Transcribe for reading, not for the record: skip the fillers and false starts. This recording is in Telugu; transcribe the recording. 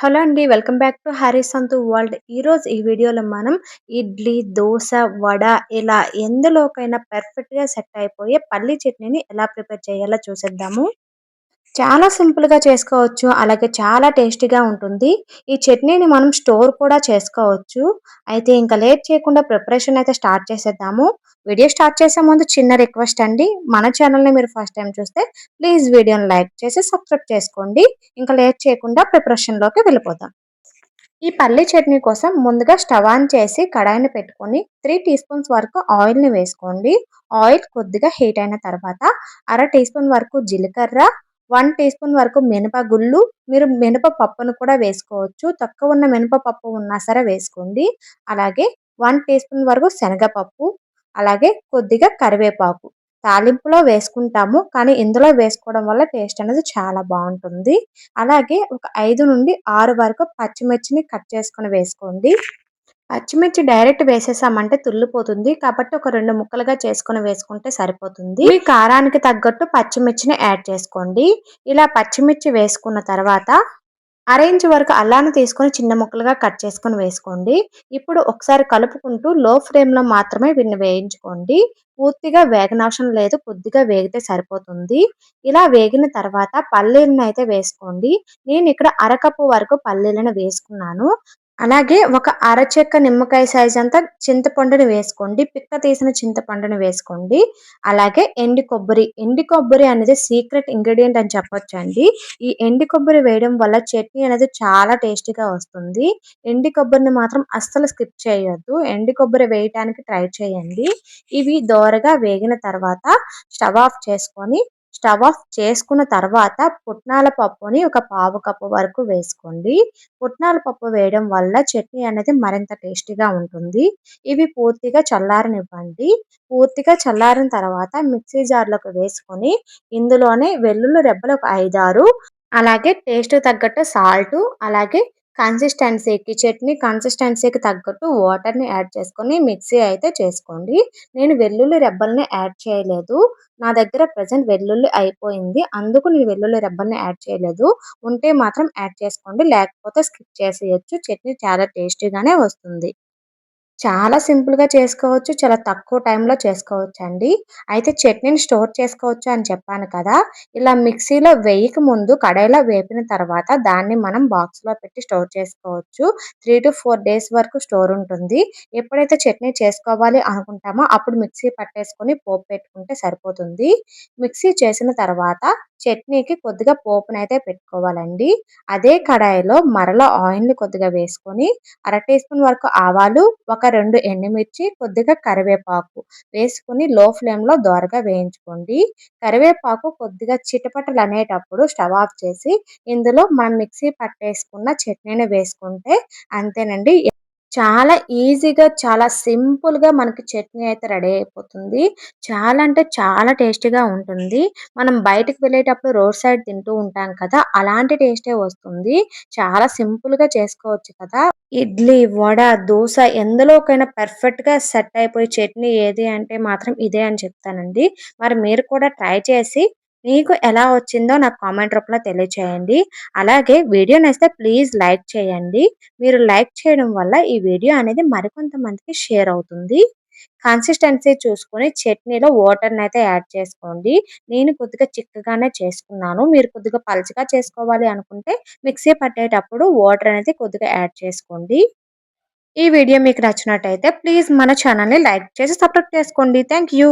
హలో అండి. Welcome back to Harris Santhu world. ఈరోజు ఈ వీడియోలో మనం ఇడ్లీ, దోస, వడ ఇలా ఎందులోకైనా పర్ఫెక్ట్‌గా సెట్ అయిపోయే పల్లీ చట్నీని ఎలా ప్రిపేర్ చేయాలో చూసేద్దాము. చాలా సింపుల్‌గా చేసుకోవచ్చు. అలాగే చాలా టేస్టీగా ఉంటుంది. ఈ చట్నీని మనం స్టోర్ కూడా చేసుకోవచ్చు. అయితే ఇంకా లేట్ చేయకుండా ప్రిపరేషన్ అయితే స్టార్ట్ చేసేద్దాము. వీడియో స్టార్ట్ చేసే ముందు చిన్న రిక్వెస్ట్ అండి. మన ఛానల్‌ని మీరు ఫస్ట్ టైమ్ చూస్తే ప్లీజ్ వీడియోని లైక్ చేసి సబ్స్క్రైబ్ చేసుకోండి. ఇంకా లేట్ చేయకుండా ప్రిపరేషన్‌లోకి వెళ్ళిపోదాం. ఈ పల్లీ చట్నీ కోసం ముందుగా స్టవ్ ఆన్ చేసి కడాయిని పెట్టుకొని 3 టీ స్పూన్స్ వరకు ఆయిల్‌ని వేసుకోండి. ఆయిల్ కొద్దిగా హీట్ అయిన తర్వాత అర టీ స్పూన్ వరకు జీలకర్ర, 1 టీ స్పూన్ వరకు మినపగుళ్ళు, మీరు మినపపప్పును కూడా వేసుకోవచ్చు. తక్కువ ఉన్న మినపపప్పు ఉన్నా సరే వేసుకోండి. అలాగే 1 టీ స్పూన్ వరకు శనగపప్పు, అలాగే కొద్దిగా కరివేపాకు. తాలింపులో వేసుకుంటాము. కానీ ఇందులో వేసుకోవడం వల్ల టేస్ట్ అనేది చాలా బావుంటుంది. అలాగే ఒక 5-6 వరకు పచ్చిమిర్చిని కట్ చేసుకొని వేసుకోండి. పచ్చిమిర్చి డైరెక్ట్ వేసేసామంటే తుల్లిపోతుంది. కాబట్టి ఒక 2 ముక్కలుగా చేసుకొని వేసుకుంటే సరిపోతుంది. మీ కారానికి తగ్గట్టు పచ్చిమిర్చిని యాడ్ చేసుకోండి. ఇలా పచ్చిమిర్చి వేసుకున్న తర్వాత అర ఇంచు వరకు అల్లాన్ని తీసుకొని చిన్న ముక్కలుగా కట్ చేసుకొని వేసుకోండి. ఇప్పుడు ఒకసారి కలుపుకుంటూ లో ఫ్లేమ్‌లో మాత్రమే వీటిని వేయించుకోండి. పూర్తిగా వేగనవసరం లేదు. కొద్దిగా వేగితే సరిపోతుంది. ఇలా వేగిన తర్వాత పల్లీలనైతే వేసుకోండి. నేనిక్కడ అరకప్పు వరకు పల్లీలను వేసుకున్నాను. అలాగే ఒక అరచెక్క నిమ్మకాయ సైజ్ అంతా చింతపండుని వేసుకోండి. పిక్క తీసిన చింతపండుని వేసుకోండి. అలాగే ఎండు కొబ్బరి అనేది సీక్రెట్ ఇంగ్రీడియెంట్ అని చెప్పొచ్చండి. ఈ ఎండు కొబ్బరి వేయడం వల్ల చట్నీ అనేది చాలా టేస్టీగా వస్తుంది. ఎండు కొబ్బరిని మాత్రం అస్సలు స్కిప్ చేయొద్దు. ఎండు కొబ్బరి వేయటానికి ట్రై చేయండి. ఇవి దోరగా వేగిన తర్వాత స్టవ్ ఆఫ్ చేసుకొని స్టవ్ ఆఫ్ చేసుకున్న తర్వాత పుట్నాల పప్పుని ఒక పావు కప్పు వరకు వేసుకోండి. పుట్నాల పప్పు వేయడం వల్ల చట్నీ అనేది మరింత టేస్టీగా ఉంటుంది. ఇవి పూర్తిగా చల్లారనివ్వండి. పూర్తిగా చల్లారిన తర్వాత మిక్సీ జార్‌లోకి వేసుకొని ఇందులోనే వెల్లుల్లి రెబ్బలు ఒక 5, 6 అలాగే టేస్ట్‌కి తగ్గట్టు సాల్టు, అలాగే చట్నీ కన్సిస్టెన్సీకి తగ్గట్టు వాటర్‌ని యాడ్ చేసుకొని మిక్సీ అయితే చేసుకోండి. నేను వెల్లుల్లి రెబ్బల్ని యాడ్ చేయలేదు. నా దగ్గర ప్రెజెంట్ వెల్లుల్లి అయిపోయింది. అందుకు నేను వెల్లుల్లి రెబ్బల్ని యాడ్ చేయలేదు. ఉంటే మాత్రం యాడ్ చేసుకోండి. లేకపోతే స్కిప్ చేసేయొచ్చు. చట్నీ చాలా టేస్టీగానే వస్తుంది. చాలా సింపుల్‌గా చేసుకోవచ్చు. చాలా తక్కువ టైంలో చేసుకోవచ్చండి. అయితే చట్నీని స్టోర్ చేసుకోవచ్చు అని చెప్పాను కదా! ఇలా మిక్సీలో వేయక ముందు కడాయిలో వేపిన తర్వాత దాన్ని మనం బాక్స్‌లో పెట్టి స్టోర్ చేసుకోవచ్చు. 3-4 డేస్ వరకు స్టోర్ ఉంటుంది. ఎప్పుడైతే చట్నీ చేసుకోవాలి అనుకుంటామో అప్పుడు మిక్సీ పట్టేసుకొని పోపు పెట్టుకుంటే సరిపోతుంది. మిక్సీ చేసిన తర్వాత చట్నీకి కొద్దిగా పోపునైతే పెట్టుకోవాలండి. అదే కడాయిలో మరలా ఆయిల్‌ని కొద్దిగా వేసుకొని అర టీ స్పూన్ వరకు ఆవాలు, ఒక 2 ఎండుమిర్చి, కొద్దిగా కరివేపాకు వేసుకొని లో ఫ్లేమ్‌లో దోరగా వేయించుకోండి. కరివేపాకు కొద్దిగా చిటపటలనేటప్పుడు స్టవ్ ఆఫ్ చేసి ఇందులో మనం మిక్సీ పట్టేసుకున్న చట్నీని వేసుకుంటే అంతేనండి. చాలా ఈజీగా, చాలా సింపుల్‌గా మనకి చట్నీ అయితే రెడీ అయిపోతుంది. చాలా అంటే చాలా టేస్టీగా ఉంటుంది. మనం బయటకి వెళ్ళేటప్పుడు రోడ్ సైడ్ తింటూ ఉంటాం కదా! అలాంటి టేస్టే వస్తుంది. చాలా సింపుల్‌గా చేసుకోవచ్చు కదా! ఇడ్లీ, వడ, దోస ఎందులోకైనా పర్ఫెక్ట్‌గా సెట్ అయిపోయే చట్నీ ఏది అంటే మాత్రం ఇదే అని చెప్తానండి. మరి మీరు కూడా ట్రై చేసి మీకు ఎలా వచ్చిందో నాకు కామెంట్ రూపంలో తెలియచేయండి. అలాగే వీడియో నచ్చితే ప్లీజ్ లైక్ చేయండి. మీరు లైక్ చేయడం వల్ల ఈ వీడియో అనేది మరికొంతమందికి షేర్ అవుతుంది. కన్సిస్టెన్సీ చూసుకొని చట్నీలో వాటర్‌నైతే యాడ్ చేసుకోండి. నేను కొద్దిగా చిక్కగానే చేసుకున్నాను. మీరు కొద్దిగా పలచగా చేసుకోవాలి అనుకుంటే మిక్సీ పట్టేటప్పుడు వాటర్ అనేది కొద్దిగా యాడ్ చేసుకోండి. ఈ వీడియో మీకు నచ్చినట్టయితే ప్లీజ్ మన ఛానల్‌ని లైక్ చేసి సబ్స్క్రైబ్ చేసుకోండి. Thank you.